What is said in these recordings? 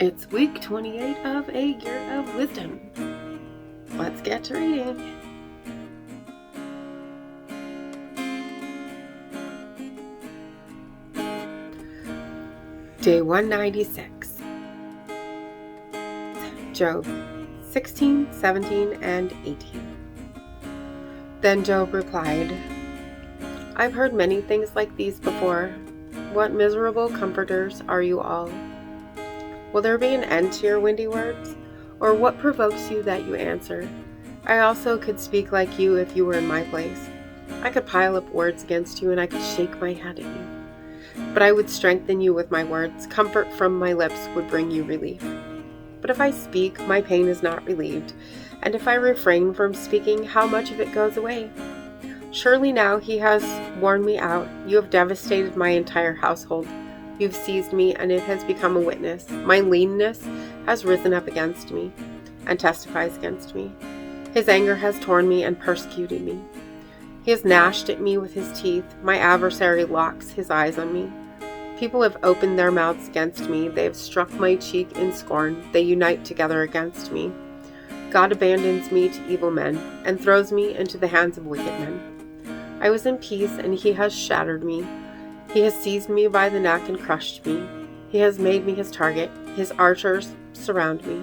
It's week 28 of a year of wisdom. Let's get to reading. Day 196. Job 16, 17, and 18. Then Job replied, I've heard many things like these before. What miserable comforters are you all? Will there be an end to your windy words? Or what provokes you that you answer? I also could speak like you if you were in my place. I could pile up words against you and I could shake my head at you. But I would strengthen you with my words. Comfort from my lips would bring you relief. But if I speak, my pain is not relieved. And if I refrain from speaking, how much of it goes away? Surely now he has worn me out. You have devastated my entire household. You've seized me, and it has become a witness. My leanness has risen up against me and testifies against me. His anger has torn me and persecuted me. He has gnashed at me with his teeth. My adversary locks his eyes on me. People have opened their mouths against me. They have struck my cheek in scorn. They unite together against me. God abandons me to evil men and throws me into the hands of wicked men. I was in peace, and he has shattered me. He has seized me by the neck and crushed me. He has made me his target. His archers surround me.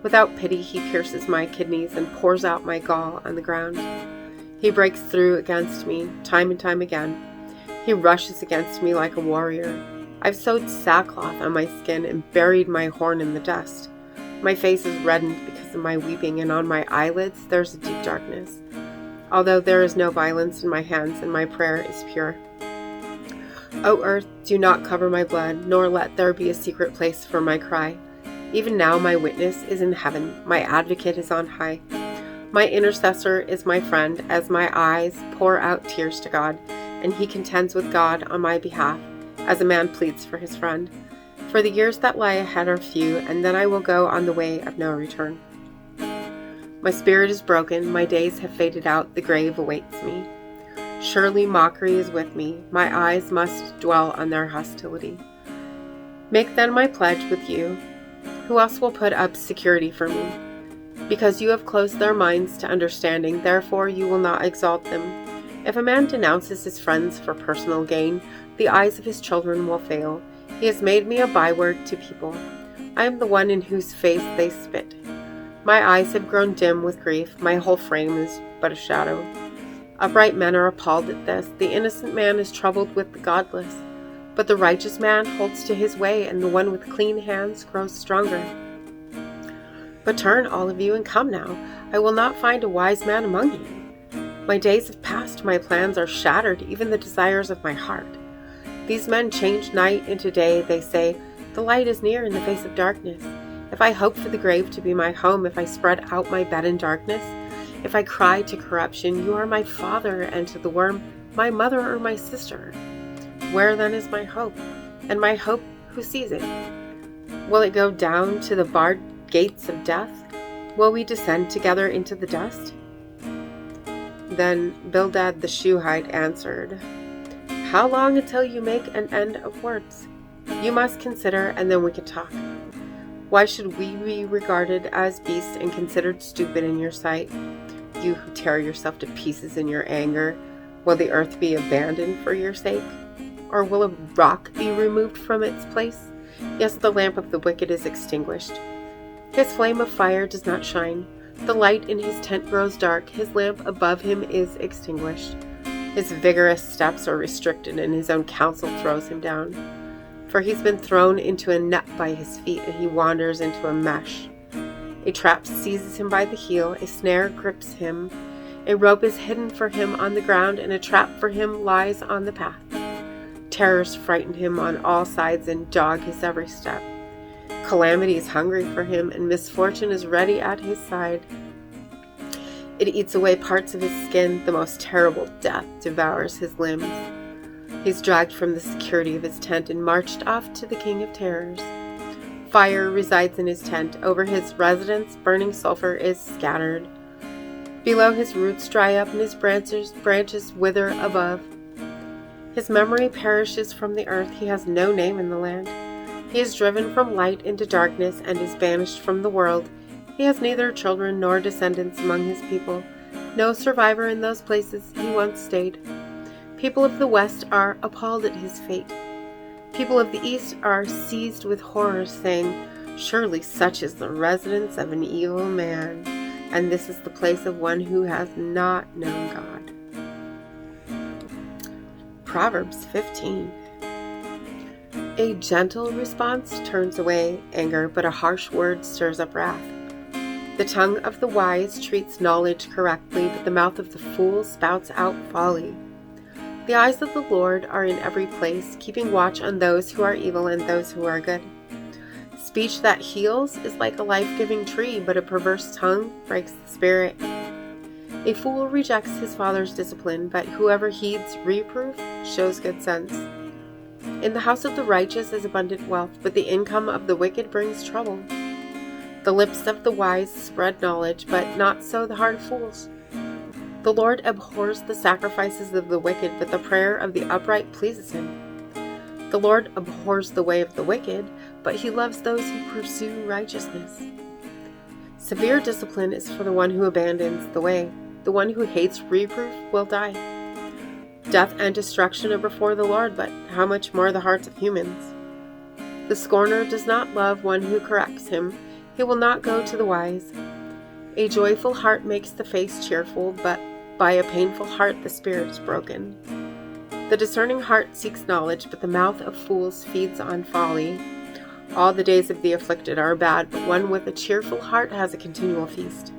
Without pity, he pierces my kidneys and pours out my gall on the ground. He breaks through against me time and time again. He rushes against me like a warrior. I've sewed sackcloth on my skin and buried my horn in the dust. My face is reddened because of my weeping, and on my eyelids there's a deep darkness. Although there is no violence in my hands and my prayer is pure. O earth, do not cover my blood, nor let there be a secret place for my cry. Even now my witness is in heaven, my advocate is on high. My intercessor is my friend, as my eyes pour out tears to God, and he contends with God on my behalf, as a man pleads for his friend. For the years that lie ahead are few, and then I will go on the way of no return. My spirit is broken, my days have faded out, the grave awaits me. Surely mockery is with me, my eyes must dwell on their hostility. Make then my pledge with you. Who else will put up security for me? Because you have closed their minds to understanding, therefore you will not exalt them. If a man denounces his friends for personal gain, the eyes of his children will fail. He has made me a byword to people. I am the one in whose face they spit. My eyes have grown dim with grief, my whole frame is but a shadow. Upright men are appalled at this. The innocent man is troubled with the godless. But the righteous man holds to his way, and the one with clean hands grows stronger. But turn, all of you, and come now. I will not find a wise man among you. My days have passed, my plans are shattered, even the desires of my heart. These men change night into day. They say, the light is near in the face of darkness. If I hope for the grave to be my home, if I spread out my bed in darkness, if I cry to corruption, you are my father, and to the worm, my mother or my sister. Where then is my hope? And my hope, who sees it? Will it go down to the barred gates of death? Will we descend together into the dust? Then Bildad the Shuhite answered, How long until you make an end of words? You must consider, and then we can talk. Why should we be regarded as beasts and considered stupid in your sight? You who tear yourself to pieces in your anger, will the earth be abandoned for your sake? Or will a rock be removed from its place? Yes, the lamp of the wicked is extinguished. His flame of fire does not shine. The light in his tent grows dark. His lamp above him is extinguished. His vigorous steps are restricted, and his own counsel throws him down. For he's been thrown into a net by his feet, and he wanders into a mesh. A trap seizes him by the heel, a snare grips him, a rope is hidden for him on the ground, and a trap for him lies on the path. Terrors frighten him on all sides and dog his every step. Calamity is hungry for him, and misfortune is ready at his side. It eats away parts of his skin, the most terrible death devours his limbs. He's dragged from the security of his tent and marched off to the king of terrors. Fire resides in his tent. Over his residence, burning sulfur is scattered. Below, his roots dry up and his branches wither above. His memory perishes from the earth. He has no name in the land. He is driven from light into darkness and is banished from the world. He has neither children nor descendants among his people, no survivor in those places he once stayed. People of the west are appalled at his fate. People of the east are seized with horror, saying, "Surely such is the residence of an evil man, and this is the place of one who has not known God." Proverbs 15. A gentle response turns away anger, but a harsh word stirs up wrath. The tongue of the wise treats knowledge correctly, but the mouth of the fool spouts out folly. The eyes of the Lord are in every place, keeping watch on those who are evil and those who are good. Speech that heals is like a life-giving tree, but a perverse tongue breaks the spirit. A fool rejects his father's discipline, but whoever heeds reproof shows good sense. In the house of the righteous is abundant wealth, but the income of the wicked brings trouble. The lips of the wise spread knowledge, but not so the heart of fools. The Lord abhors the sacrifices of the wicked, but the prayer of the upright pleases him. The Lord abhors the way of the wicked, but he loves those who pursue righteousness. Severe discipline is for the one who abandons the way. The one who hates reproof will die. Death and destruction are before the Lord, but how much more the hearts of humans? The scorner does not love one who corrects him. He will not go to the wise. A joyful heart makes the face cheerful, but by a painful heart the spirit is broken. The discerning heart seeks knowledge, but the mouth of fools feeds on folly. All the days of the afflicted are bad, but one with a cheerful heart has a continual feast.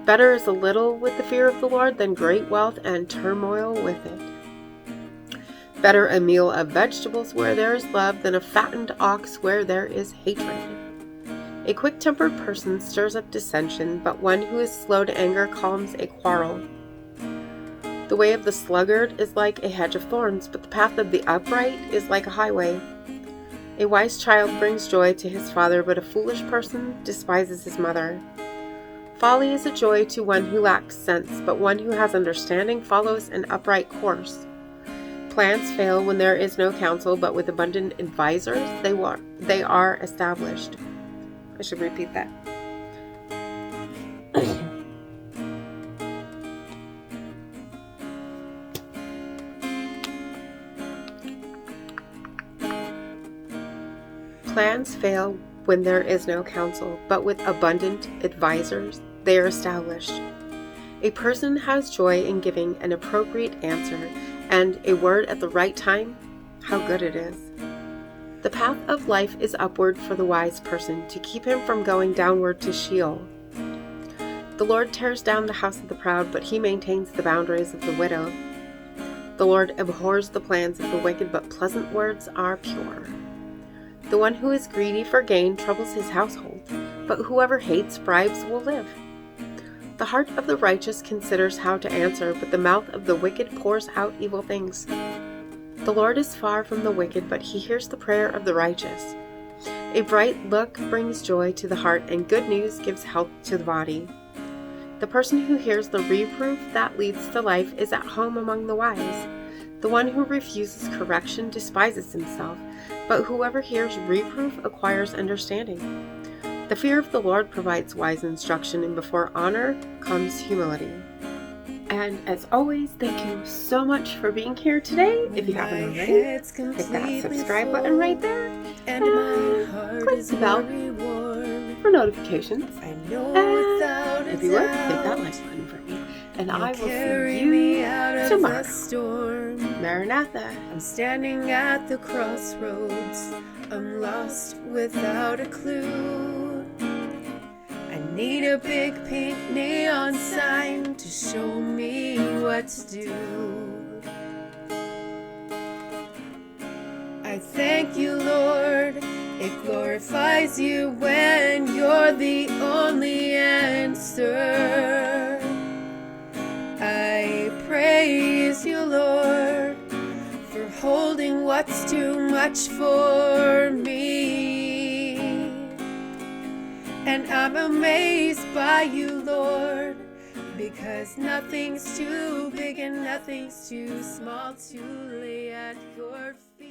Better is a little with the fear of the Lord than great wealth and turmoil with it. Better a meal of vegetables where there is love than a fattened ox where there is hatred. A quick-tempered person stirs up dissension, but one who is slow to anger calms a quarrel. The way of the sluggard is like a hedge of thorns, but the path of the upright is like a highway. A wise child brings joy to his father, but a foolish person despises his mother. Folly is a joy to one who lacks sense, but one who has understanding follows an upright course. Plans fail when there is no counsel, but with abundant advisors they are established. I should repeat that. Plans fail when there is no counsel, but with abundant advisors they are established. A person has joy in giving an appropriate answer, and a word at the right time, how good it is. The path of life is upward for the wise person, to keep him from going downward to Sheol. The Lord tears down the house of the proud, but he maintains the boundaries of the widow. The Lord abhors the plans of the wicked, but pleasant words are pure. The one who is greedy for gain troubles his household, but whoever hates bribes will live. The heart of the righteous considers how to answer, but the mouth of the wicked pours out evil things. The Lord is far from the wicked, but he hears the prayer of the righteous. A bright look brings joy to the heart, and good news gives health to the body. The person who hears the reproof that leads to life is at home among the wise. The one who refuses correction despises himself, but whoever hears reproof acquires understanding. The fear of the Lord provides wise instruction, and before honor comes humility. And as always, thank you so much for being here today. If you haven't already, hit that subscribe button right there, and click the bell for notifications. And if you would, hit that like button for me. And I will see you tomorrow. Maranatha. I'm standing at the crossroads. I'm lost without a clue. I need a big pink neon sign to show me what to do. I thank you, Lord. It glorifies you when you're the only answer. I praise you, Lord, for holding what's too much for me. And I'm amazed by you, Lord, because nothing's too big and nothing's too small to lay at your feet.